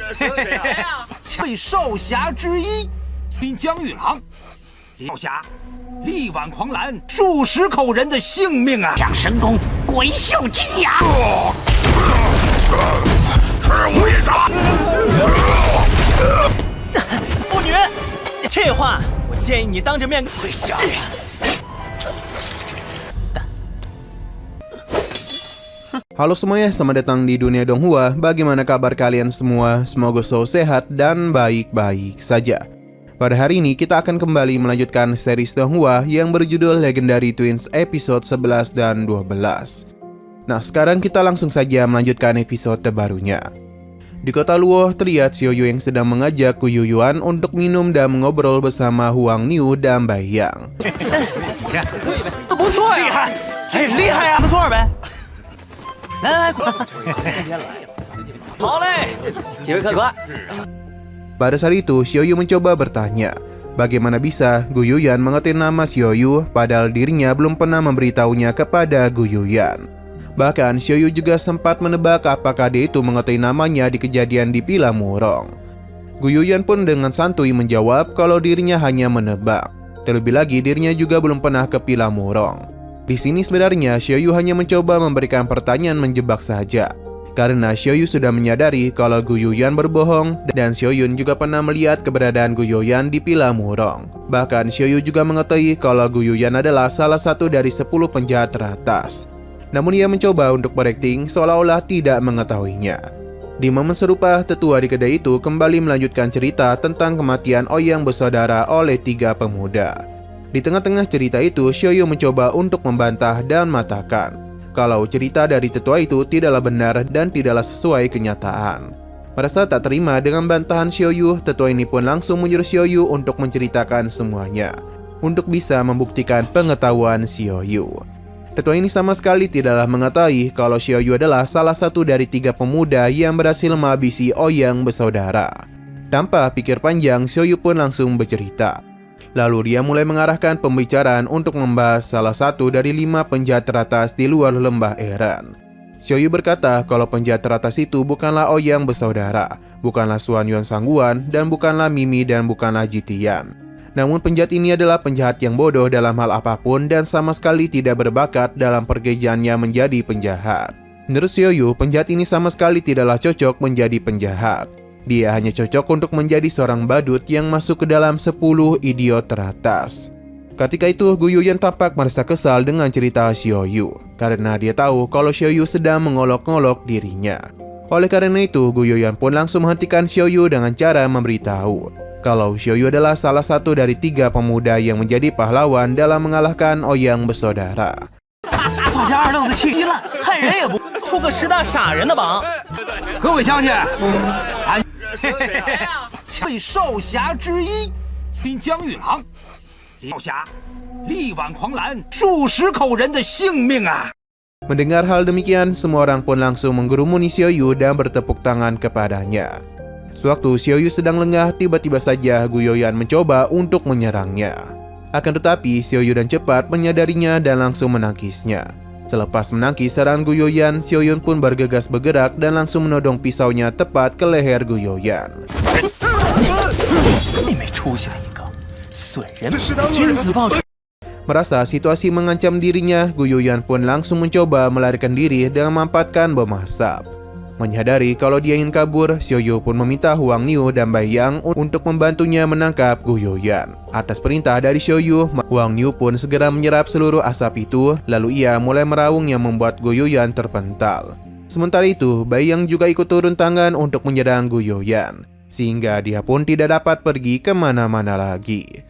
被少侠之一，兵江玉郎，少侠力挽狂澜数十口人的性命啊！将神功鬼秀金牙，吃我一掌！妇女，这话我建议你当着面会想。Halo semuanya, selamat datang di dunia Donghua. Bagaimana kabar kalian semua? Semoga selalu sehat dan baik-baik saja. Pada hari ini kita akan kembali melanjutkan series Donghua yang berjudul Legendary Twins episode 11 dan 12. Nah, sekarang kita langsung saja melanjutkan episode terbarunya. Di kota Luo, terlihat Xiaoyu yang sedang mengajak Gu Yuyuan untuk minum dan mengobrol bersama Huang Niu dan Bai Yang. 不错呀，真是厉害呀，不错呗。来，好嘞，几位客官。Pada saat itu, Xiaoyu mencoba bertanya, bagaimana bisa Gu Yuyan mengerti nama Xiaoyu padahal dirinya belum pernah memberitahunya kepada Gu Yuyan. Bahkan Xiaoyu juga sempat menebak apakah dia itu mengerti namanya di kejadian di Pila Murong. Gu Yuyan pun dengan santuy menjawab kalau dirinya hanya menebak. Terlebih lagi dirinya juga belum pernah ke Pila Murong. Di sini sebenarnya Xiaoyu hanya mencoba memberikan pertanyaan menjebak saja. Karena Xiaoyu sudah menyadari kalau Gu Yuyan berbohong dan Xiaoyun juga pernah melihat keberadaan Gu Yuyan di Pila Murong. Bahkan Xiaoyu juga mengetahui kalau Gu Yuyan adalah salah satu dari 10 penjahat teratas. Namun ia mencoba untuk berakting seolah-olah tidak mengetahuinya. Di momen serupa, tetua di kedai itu kembali melanjutkan cerita tentang kematian Ouyang bersaudara oleh 3 pemuda. Di tengah-tengah cerita itu, Xiaoyu mencoba untuk membantah dan mengatakan kalau cerita dari tetua itu tidaklah benar dan tidaklah sesuai kenyataan. Merasa tak terima dengan bantahan Xiaoyu, tetua ini pun langsung menyuruh Xiaoyu untuk menceritakan semuanya untuk bisa membuktikan pengetahuan Xiaoyu. Tetua ini sama sekali tidaklah mengetahui kalau Xiaoyu adalah salah satu dari 3 pemuda yang berhasil menghabisi Ouyang bersaudara. Tanpa pikir panjang, Xiaoyu pun langsung bercerita. Lalu dia mulai mengarahkan pembicaraan untuk membahas salah satu dari 5 penjahat teratas di luar lembah Eren. Xiaoyu berkata kalau penjahat teratas itu bukanlah Ouyang bersaudara, bukanlah Xuan Yuan Sangguan, dan bukanlah Mimi dan bukanlah Jitian. Namun penjahat ini adalah penjahat yang bodoh dalam hal apapun dan sama sekali tidak berbakat dalam pekerjaannya menjadi penjahat. Menurut Xiaoyu, penjahat ini sama sekali tidaklah cocok menjadi penjahat. Dia hanya cocok untuk menjadi seorang badut yang masuk ke dalam 10 idiot teratas. Ketika itu, Gu Yuyan tampak merasa kesal dengan cerita Xiaoyu karena dia tahu kalau Xiaoyu sedang mengolok-ngolok dirinya. Oleh karena itu, Gu Yuyan pun langsung menghentikan Xiaoyu dengan cara memberitahu kalau Xiaoyu adalah salah satu dari 3 pemuda yang menjadi pahlawan dalam mengalahkan Ouyang bersaudara. 我这二愣子气急了，害人也不出个10大傻人的榜。各位乡亲，俺被少侠之一，兵江玉郎，少侠力挽狂澜数十口人的性命啊！ Mendengar hal demikian, semua orang pun langsung menggerumuni Xiaoyu dan bertepuk tangan kepadanya. Sewaktu Xiaoyu sedang lengah, tiba-tiba saja Gu Yuyan mencoba untuk menyerangnya. Akan tetapi, Xiaoyu dan cepat menyadarinya dan langsung menangkisnya. Selepas menangkis serangan Gu Yuyan, Xiaoyun pun bergegas bergerak dan langsung menodong pisaunya tepat ke leher Gu Yuyan. Merasa situasi mengancam dirinya, Gu Yuyan pun langsung mencoba melarikan diri dengan memanfaatkan bom asap. Menyadari kalau dia ingin kabur, Xiaoyu pun meminta Huang Niu dan Bai Yang untuk membantunya menangkap Gu Yuyan. Atas perintah dari Xiaoyu, Huang Niu pun segera menyerap seluruh asap itu, lalu ia mulai meraung yang membuat Gu Yuyan terpental. Sementara itu, Bai Yang juga ikut turun tangan untuk menyerang Gu Yuyan, sehingga dia pun tidak dapat pergi kemana-mana lagi.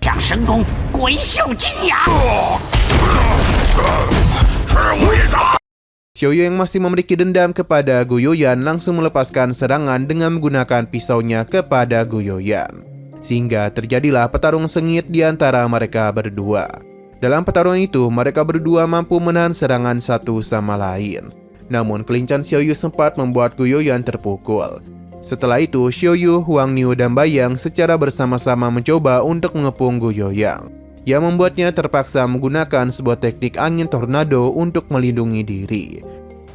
Xiaoyu yang masih memiliki dendam kepada Gu Yuyan langsung melepaskan serangan dengan menggunakan pisaunya kepada Gu Yuyan. Sehingga terjadilah petarung sengit di antara mereka berdua. Dalam pertarungan itu, mereka berdua mampu menahan serangan satu sama lain. Namun kelincahan Xiaoyu sempat membuat Gu Yuyan terpukul. Setelah itu, Xiaoyu, Huang Niu, dan Bai Yang secara bersama-sama mencoba untuk mengepung Gu Yuyan, yang membuatnya terpaksa menggunakan sebuah teknik angin tornado untuk melindungi diri.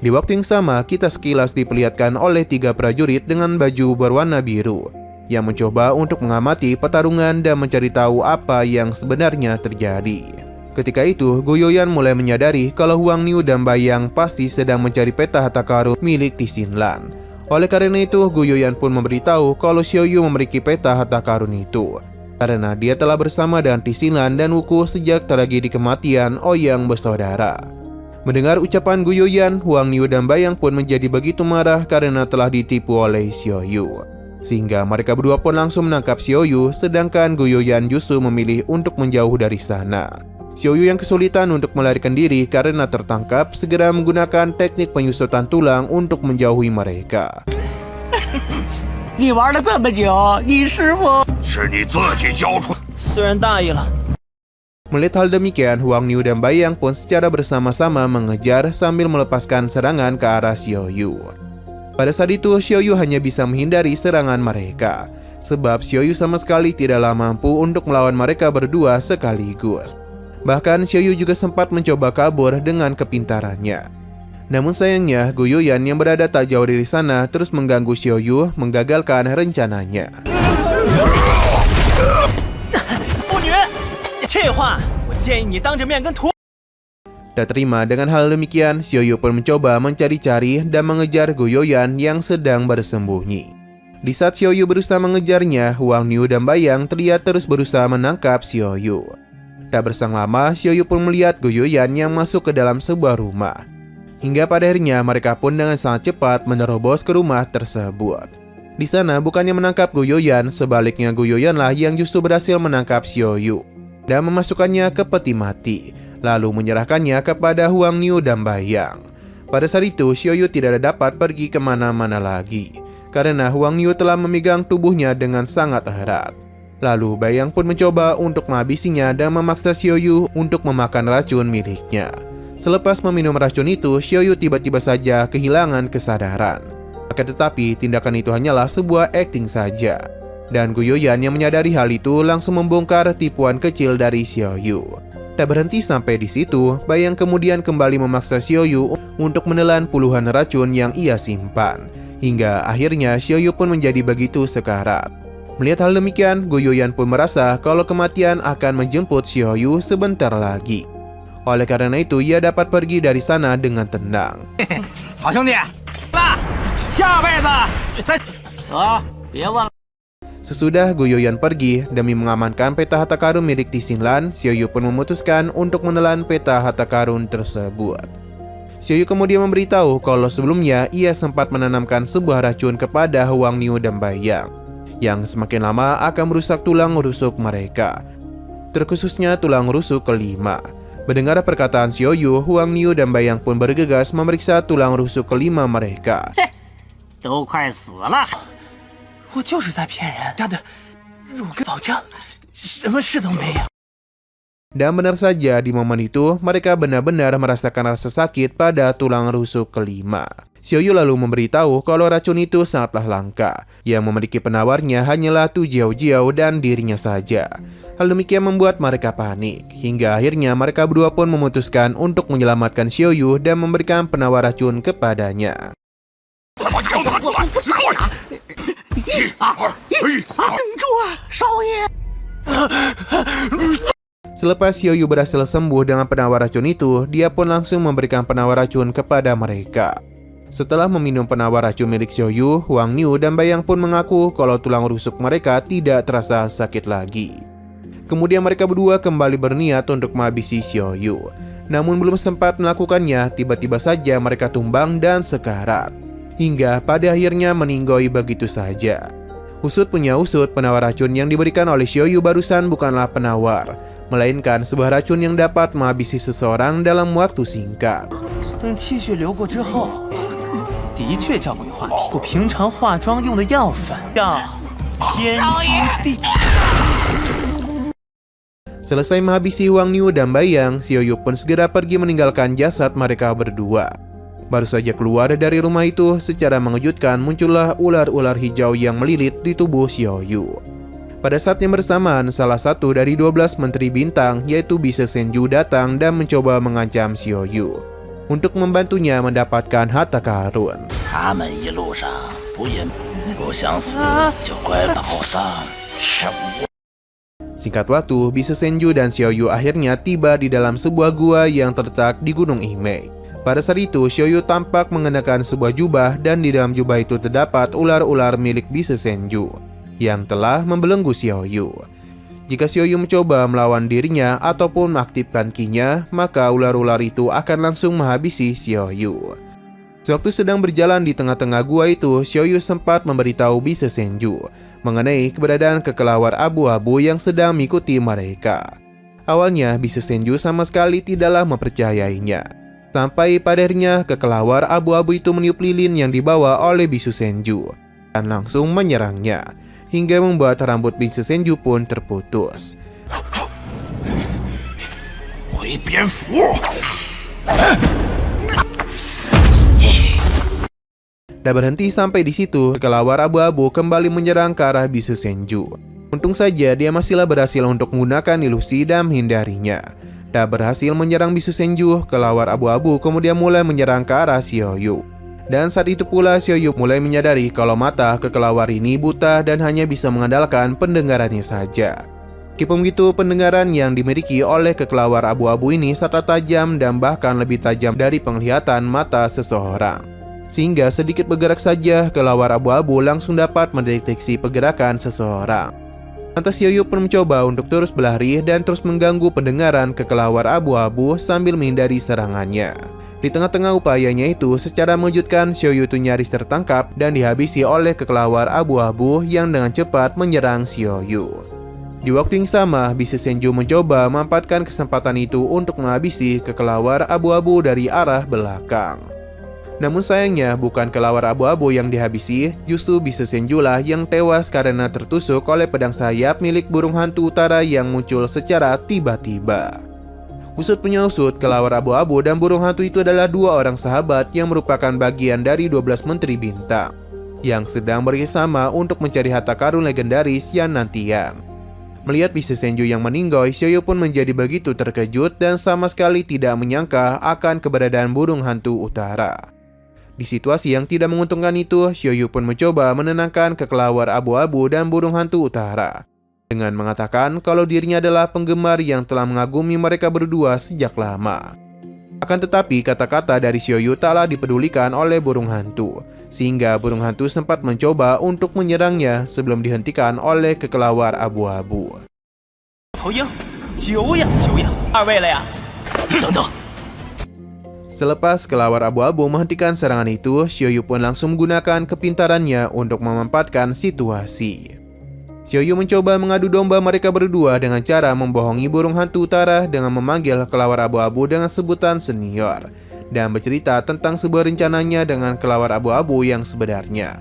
Di waktu yang sama, kita sekilas diperlihatkan oleh 3 prajurit dengan baju berwarna biru yang mencoba untuk mengamati pertarungan dan mencari tahu apa yang sebenarnya terjadi. Ketika itu, Goyoyan mulai menyadari kalau Huang Niu dan Bayang pasti sedang mencari peta harta karun milik Tixinlan. Oleh karena itu, Goyoyan pun memberitahu kalau Xiaoyu memiliki peta harta karun itu, karena dia telah bersama dengan Tixinlan dan Wuku sejak tragedi kematian Ouyang bersaudara. Mendengar ucapan Goyoyan, Huang Niu dan Bayang pun menjadi begitu marah karena telah ditipu oleh Xiaoyu. Sehingga mereka berdua pun langsung menangkap Xiaoyu, sedangkan Goyoyan justru memilih untuk menjauh dari sana. Xiaoyu yang kesulitan untuk melarikan diri karena tertangkap, segera menggunakan teknik penyusutan tulang untuk menjauhi mereka. 你玩了这么久，你师傅是你自己交出。虽然大意了。 Melihat hal demikian, Huang Niu dan Bayang pun secara bersama-sama mengejar sambil melepaskan serangan ke arah Xiaoyu. Pada saat itu, Xiaoyu hanya bisa menghindari serangan mereka, sebab Xiaoyu sama sekali tidaklah mampu untuk melawan mereka berdua sekaligus. Bahkan Xiaoyu juga sempat mencoba kabur dengan kepintarannya. Namun sayangnya, Goyoyan yang berada tak jauh dari sana terus mengganggu Xiaoyu, menggagalkan rencananya. Tak terima dengan hal demikian, Xiaoyu pun mencoba mencari-cari dan mengejar Goyoyan yang sedang bersembunyi. Di saat Xiaoyu berusaha mengejarnya, Huang Niu dan Bayang terlihat terus berusaha menangkap Xiaoyu. Tak berselang lama, Xiaoyu pun melihat Goyoyan yang masuk ke dalam sebuah rumah. Hingga pada akhirnya mereka pun dengan sangat cepat menerobos ke rumah tersebut. Di sana bukannya menangkap Goyoyan, sebaliknya Goyoyanlah yang justru berhasil menangkap Xiaoyu dan memasukkannya ke peti mati, lalu menyerahkannya kepada Huang Niu dan Bayang. Pada saat itu, Xiaoyu tidak dapat pergi kemana-mana lagi, karena Huang Niu telah memegang tubuhnya dengan sangat erat. Lalu Bayang pun mencoba untuk menghabisinya dan memaksa Xiaoyu untuk memakan racun miliknya. Selepas meminum racun itu, Xiaoyu tiba-tiba saja kehilangan kesadaran. Akan tetapi, tindakan itu hanyalah sebuah akting saja. Dan Goyoyan yang menyadari hal itu langsung membongkar tipuan kecil dari Xiaoyu. Tak berhenti sampai di situ, Bayang kemudian kembali memaksa Xiaoyu untuk menelan puluhan racun yang ia simpan. Hingga akhirnya Xiaoyu pun menjadi begitu sekarat. Melihat hal demikian, Goyoyan pun merasa kalau kematian akan menjemput Xiaoyu sebentar lagi. Oleh karena itu, ia dapat pergi dari sana dengan tenang. 好兄弟，那下辈子再别忘了。 Sesudah Goyoyan pergi demi mengamankan peta harta karun milik Tixinlan, Xiaoyu pun memutuskan untuk menelan peta harta karun tersebut. Xiaoyu kemudian memberitahu kalau sebelumnya ia sempat menanamkan sebuah racun kepada Huang Niu dan Bayang, yang semakin lama akan merusak tulang rusuk mereka, terkhususnya tulang rusuk kelima. Mendengar perkataan Xiaoyu, Huang Niu dan Bayang pun bergegas memeriksa tulang rusuk kelima mereka. 都快死了。 我就是在骗人，家的乳根保障，什么事都没有。 Dan benar saja di momen itu, mereka benar-benar merasakan rasa sakit pada tulang rusuk kelima. Xiaoyu lalu memberitahu kalau racun itu sangatlah langka, yang memiliki penawarnya hanyalah Tu Jiao dan dirinya saja. Hal demikian membuat mereka panik, hingga akhirnya mereka berdua pun memutuskan untuk menyelamatkan Xiaoyu dan memberikan penawar racun kepadanya. 快把枪拿出来！快！主啊，少爷！ Selepas Xiaoyu berhasil sembuh dengan penawar racun itu, dia pun langsung memberikan penawar racun kepada mereka. Setelah meminum penawar racun milik Xiaoyu, Huang Niu dan Bayang pun mengaku kalau tulang rusuk mereka tidak terasa sakit lagi. Kemudian mereka berdua kembali berniat untuk menghabisi Xiaoyu. Namun belum sempat melakukannya, tiba-tiba saja mereka tumbang dan sekarat. Hingga pada akhirnya meninggoy begitu saja. Usut punya usut, penawar racun yang diberikan oleh Xiaoyu barusan bukanlah penawar, melainkan sebuah racun yang dapat menghabisi seseorang dalam waktu singkat. 等气血流过之后，的确叫鬼画皮。我平常化妆用的药粉叫天珠地。 Selesai menghabisi Huang Niu dan Bayang, Xiaoyu pun segera pergi meninggalkan jasad mereka berdua. Baru saja keluar dari rumah itu, secara mengejutkan muncullah ular-ular hijau yang melilit di tubuh Xiaoyu. Pada saat yang bersamaan, salah satu dari 12 menteri bintang yaitu Bise Senju datang dan mencoba mengancam Xiaoyu. untuk membantunya mendapatkan harta karun. 他们一路上不也不想死，就怪宝藏是我。 Singkat waktu, Bise Senju dan Xiaoyu akhirnya tiba di dalam sebuah gua yang terletak di Gunung Imei. Pada saat itu, Xiaoyu tampak mengenakan sebuah jubah dan di dalam jubah itu terdapat ular-ular milik Bise Senju yang telah membelenggu Xiaoyu. Jika Xiaoyu mencoba melawan dirinya ataupun mengaktifkan ki-nya, maka ular-ular itu akan langsung menghabisi Xiaoyu. Sewaktu sedang berjalan di tengah-tengah gua itu, Xiaoyu sempat memberitahu Bise Senju mengenai keberadaan kekelawar abu-abu yang sedang mengikuti mereka. Awalnya, Bise Senju sama sekali tidaklah mempercayainya. Sampai pada akhirnya kekelawar abu-abu itu meniup lilin yang dibawa oleh Bise Senju dan langsung menyerangnya, hingga membuat rambut Bise Senju pun terputus. Dan berhenti sampai di situ, kekelawar abu-abu kembali menyerang ke arah Bise Senju. Untung saja dia masihlah berhasil untuk menggunakan ilusi dan menghindarinya. Dan berhasil menyerang Bise Senju, kelawar abu-abu kemudian mulai menyerang ke arah Xiaoyu. Dan saat itu pula Xiaoyu mulai menyadari kalau mata kekelawar ini buta dan hanya bisa mengandalkan pendengarannya saja. Meskipun begitu, pendengaran yang dimiliki oleh kekelawar abu-abu ini sangat tajam dan bahkan lebih tajam dari penglihatan mata seseorang. Sehingga sedikit bergerak saja, kelawar abu-abu langsung dapat mendeteksi pergerakan seseorang. Lantas Xiaoyu pun mencoba untuk terus berlari dan terus mengganggu pendengaran kekelawar abu-abu sambil menghindari serangannya. Di tengah-tengah upayanya itu, secara mengejutkan Xiaoyu itu nyaris tertangkap dan dihabisi oleh kekelawar abu-abu yang dengan cepat menyerang Xiaoyu. Di waktu yang sama, Bise Senju mencoba memanfaatkan kesempatan itu untuk menghabisi kekelawar abu-abu dari arah belakang. Namun sayangnya bukan kelawar abu-abu yang dihabisi, justru Bise Senju lah yang tewas karena tertusuk oleh pedang sayap milik burung hantu utara yang muncul secara tiba-tiba. Usut punya usut, kelawar abu-abu dan burung hantu itu adalah dua orang sahabat yang merupakan bagian dari 12 menteri bintang yang sedang bekerjasama untuk mencari harta karun legendaris Yanantian. Melihat Bise Senju yang meninggoy, Xiaoyu pun menjadi begitu terkejut dan sama sekali tidak menyangka akan keberadaan burung hantu utara. Di situasi yang tidak menguntungkan itu, Xiaoyu pun mencoba menenangkan kekelawar abu-abu dan burung hantu utara dengan mengatakan kalau dirinya adalah penggemar yang telah mengagumi mereka berdua sejak lama. Akan tetapi kata-kata dari Xiaoyu taklah dipedulikan oleh burung hantu, sehingga burung hantu sempat mencoba untuk menyerangnya sebelum dihentikan oleh kekelawar abu-abu. Selepas kelawar abu-abu menghentikan serangan itu, Xiaoyu pun langsung menggunakan kepintarannya untuk memanfaatkan situasi. Xiaoyu mencoba mengadu domba mereka berdua dengan cara membohongi burung hantu utara dengan memanggil kelawar abu-abu dengan sebutan senior dan bercerita tentang sebuah rencananya dengan kelawar abu-abu yang sebenarnya,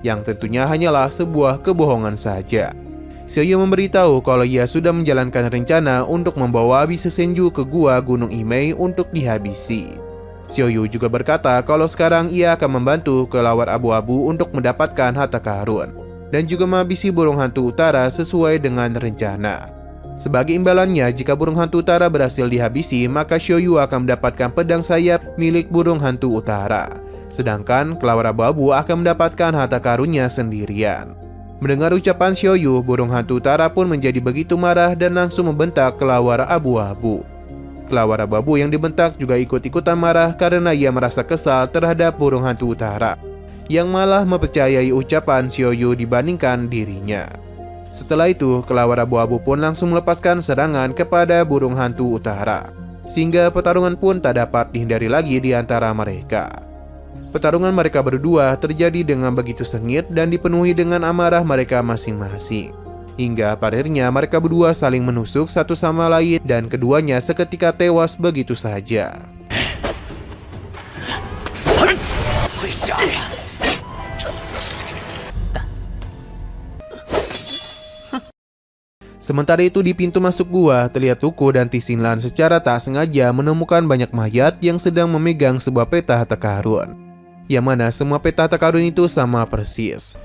yang tentunya hanyalah sebuah kebohongan saja. Xiaoyu memberitahu kalau ia sudah menjalankan rencana untuk membawa Bise Senju ke gua Gunung Imei untuk dihabisi. Xiaoyu juga berkata kalau sekarang ia akan membantu kelawar abu-abu untuk mendapatkan harta karun dan juga menghabisi burung hantu utara sesuai dengan rencana. Sebagai imbalannya, jika burung hantu utara berhasil dihabisi, maka Xiaoyu akan mendapatkan pedang sayap milik burung hantu utara, sedangkan kelawar abu-abu akan mendapatkan harta karunnya sendirian. Mendengar ucapan Xiaoyu, burung hantu utara pun menjadi begitu marah dan langsung membentak kelawar abu-abu. Kelawar abu-abu yang dibentak juga ikut-ikutan marah karena ia merasa kesal terhadap burung hantu utara yang malah mempercayai ucapan Xiaoyu dibandingkan dirinya. Setelah itu, kelawar abu-abu pun langsung melepaskan serangan kepada burung hantu utara, sehingga pertarungan pun tak dapat dihindari lagi di antara mereka. Pertarungan mereka berdua terjadi dengan begitu sengit dan dipenuhi dengan amarah mereka masing-masing. Hingga pada akhirnya mereka berdua saling menusuk satu sama lain dan keduanya seketika tewas begitu saja. Sementara itu di pintu masuk gua, terlihat Tuko dan Tixinlan secara tak sengaja menemukan banyak mayat yang sedang memegang sebuah peta harta karun, yang mana semua peta harta karun itu sama persis.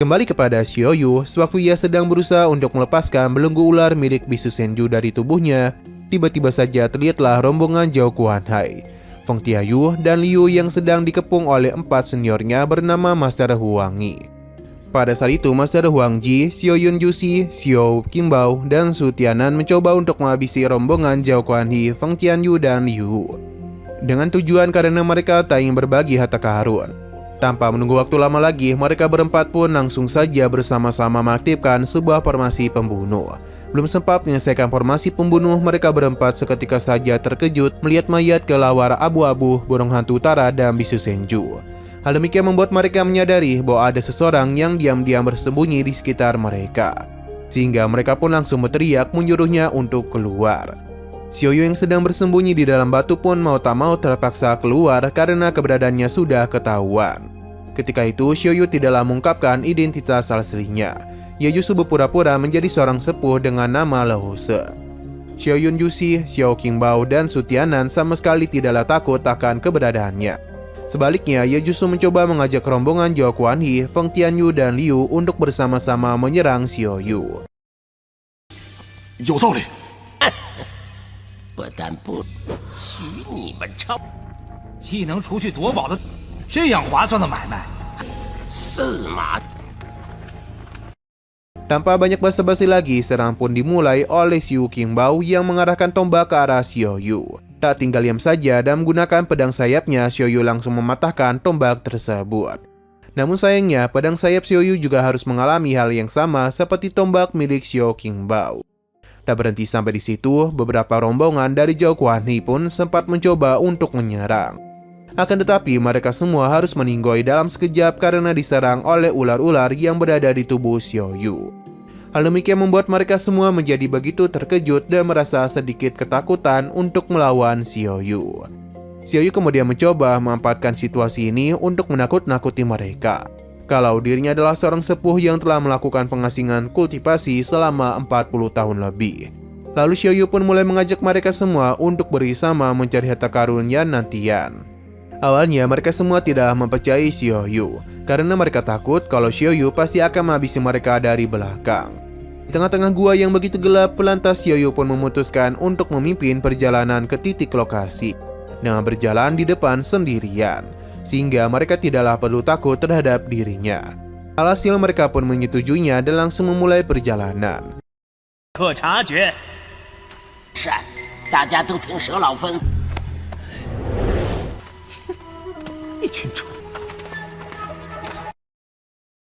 Kembali kepada Xiaoyu, sewaktu ia sedang berusaha untuk melepaskan belenggu ular milik bisu Senju dari tubuhnya, tiba-tiba saja terlihatlah rombongan Zhao Guanhai, Feng Tiayu, dan Liu yang sedang dikepung oleh 4 seniornya bernama Master Huang Yi. Pada saat itu, Master Huang Ji, Xiao Yunjushi, Xiao Qingbao, dan Su Tianan mencoba untuk menghabisi rombongan Zhao Guanhai, Feng Tianyu, dan Liu, dengan tujuan karena mereka tak ingin berbagi harta karun. Tanpa menunggu waktu lama lagi, mereka berempat pun langsung saja bersama-sama mengaktifkan sebuah formasi pembunuh. Belum sempat menyelesaikan formasi pembunuh, mereka berempat seketika saja terkejut melihat mayat kelawar abu-abu, burung hantu utara, dan bisu Senju. Hal demikian membuat mereka menyadari bahwa ada seseorang yang diam-diam bersembunyi di sekitar mereka, sehingga mereka pun langsung berteriak menyuruhnya untuk keluar. Xiaoyu yang sedang bersembunyi di dalam batu pun mau tak mau terpaksa keluar karena keberadaannya sudah ketahuan. Ketika itu, Xiaoyu tidaklah mengungkapkan identitas aslinya. Ia justru berpura-pura menjadi seorang sepuh dengan nama Lehose. Xiao Yunjushi, Xiao Qingbao, dan Su Tianan sama sekali tidaklah takut akan keberadaannya. Sebaliknya, ia justru mencoba mengajak rombongan Zhao Guanhai, Feng Tianyu, dan Liu untuk bersama-sama menyerang Xiaoyu. 有道理。不但不许你们抄，既能除去夺宝的，这样划算的买卖，是吗？ Tanpa banyak basa-basi lagi, serangan pun dimulai oleh Xiao Qingbao yang mengarahkan tombak ke arah Xiaoyu. Tak tinggal diam saja dan menggunakan pedang sayapnya, Xiaoyu langsung mematahkan tombak tersebut. Namun sayangnya, pedang sayap Xiaoyu juga harus mengalami hal yang sama seperti tombak milik Xiao Qingbao. Tak berhenti sampai di situ, beberapa rombongan dari Zhao Guanhai pun sempat mencoba untuk menyerang. Akan tetapi mereka semua harus meninggoy dalam sekejap karena diserang oleh ular-ular yang berada di tubuh Xiaoyu. Hal demikian membuat mereka semua menjadi begitu terkejut dan merasa sedikit ketakutan untuk melawan Xiaoyu. Xiaoyu kemudian mencoba memanfaatkan situasi ini untuk menakut-nakuti mereka, kalau dirinya adalah seorang sepuh yang telah melakukan pengasingan kultivasi selama 40 tahun lebih. Lalu Xiaoyu pun mulai mengajak mereka semua untuk bersama mencari harta karun Yan Nantian. Awalnya mereka semua tidak mempercayai Xiaoyu karena mereka takut kalau Xiaoyu pasti akan menghabisi mereka dari belakang. Di tengah-tengah gua yang begitu gelap, pelantas Xiaoyu pun memutuskan untuk memimpin perjalanan ke titik lokasi dengan berjalan di depan sendirian, sehingga mereka tidaklah perlu takut terhadap dirinya. Alhasil mereka pun menyetujuinya dan langsung memulai perjalanan. 可察觉，善，大家都听佘老分。一群蠢。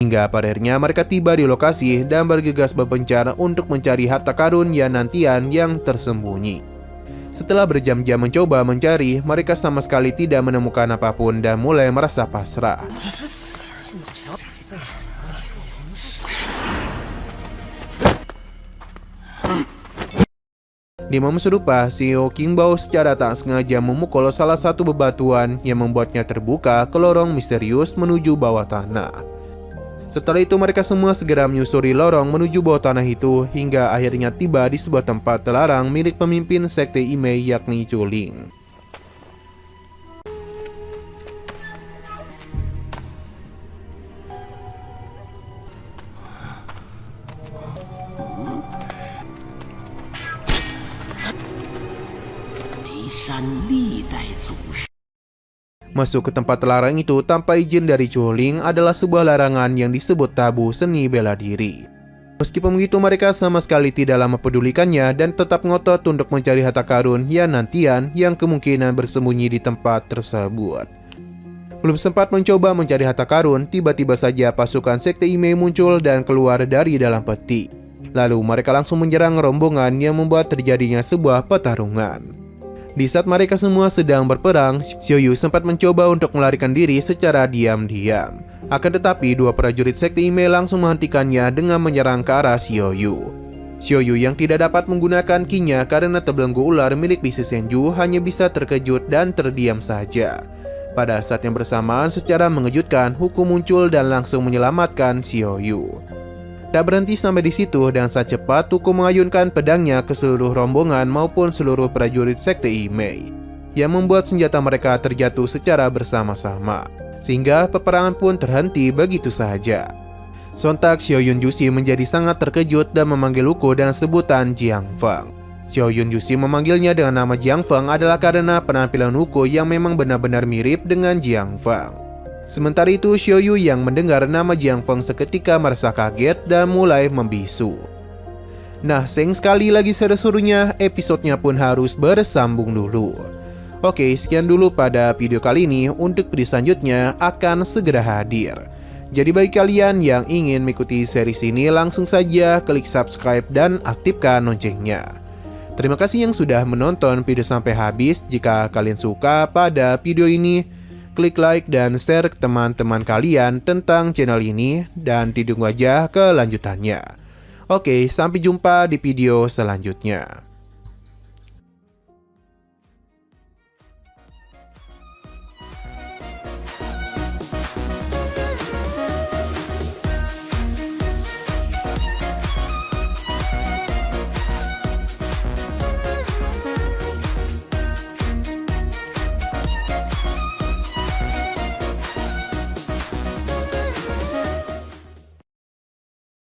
Hingga pada akhirnya mereka tiba di lokasi dan bergegas berpencar untuk mencari harta karun Yan Nantian yang tersembunyi. Setelah berjam-jam mencoba mencari, mereka sama sekali tidak menemukan apapun dan mulai merasa pasrah. Di momen serupa, Xiao Qingbao secara tak sengaja memukul salah satu bebatuan yang membuatnya terbuka ke lorong misterius menuju bawah tanah. Setelah itu mereka semua segera menyusuri lorong menuju bawah tanah itu hingga akhirnya tiba di sebuah tempat terlarang milik pemimpin sekte Imei yakni Chuling. Masuk ke tempat terlarang itu tanpa izin dari Chuling adalah sebuah larangan yang disebut tabu seni bela diri. Meskipun begitu, mereka sama sekali tidaklah mempedulikannya dan tetap ngotot untuk mencari harta karun Yan Nantian yang kemungkinan bersembunyi di tempat tersebut. Belum sempat mencoba mencari harta karun, tiba-tiba saja pasukan sekte Imei muncul dan keluar dari dalam peti. Lalu mereka langsung menyerang rombongan yang membuat terjadinya sebuah pertarungan. Di saat mereka semua sedang berperang, Xiaoyu sempat mencoba untuk melarikan diri secara diam-diam. Akan tetapi dua prajurit sekte Imei langsung menghentikannya dengan menyerang ke arah Xiaoyu. Xiaoyu yang tidak dapat menggunakan ki-nya karena terbelenggu ular milik bisu Senju hanya bisa terkejut dan terdiam saja. Pada saat yang bersamaan, secara mengejutkan, Huku muncul dan langsung menyelamatkan Xiaoyu. Tak berhenti sampai di situ dan saat cepat Huku mengayunkan pedangnya ke seluruh rombongan maupun seluruh prajurit sekte Imei, yang membuat senjata mereka terjatuh secara bersama-sama, sehingga peperangan pun terhenti begitu saja. Sontak Xiaoyun Juxi menjadi sangat terkejut dan memanggil Luko dengan sebutan Jiang Feng. Xiaoyun Juxi memanggilnya dengan nama Jiang Feng adalah karena penampilan Luko yang memang benar-benar mirip dengan Jiang Feng. Sementara itu, Xiaoyu yang mendengar nama Jiang Feng seketika merasa kaget dan mulai membisu. Nah, sayang sekali lagi seru-serunya, episodenya pun harus bersambung dulu. Oke, sekian dulu pada video kali ini. Untuk video selanjutnya akan segera hadir. Jadi bagi kalian yang ingin mengikuti series ini, langsung saja klik subscribe dan aktifkan loncengnya. Terima kasih yang sudah menonton video sampai habis. Jika kalian suka pada video ini, klik like dan share ke teman-teman kalian tentang channel ini, dan ditunggu aja kelanjutannya. Oke, sampai jumpa di video selanjutnya.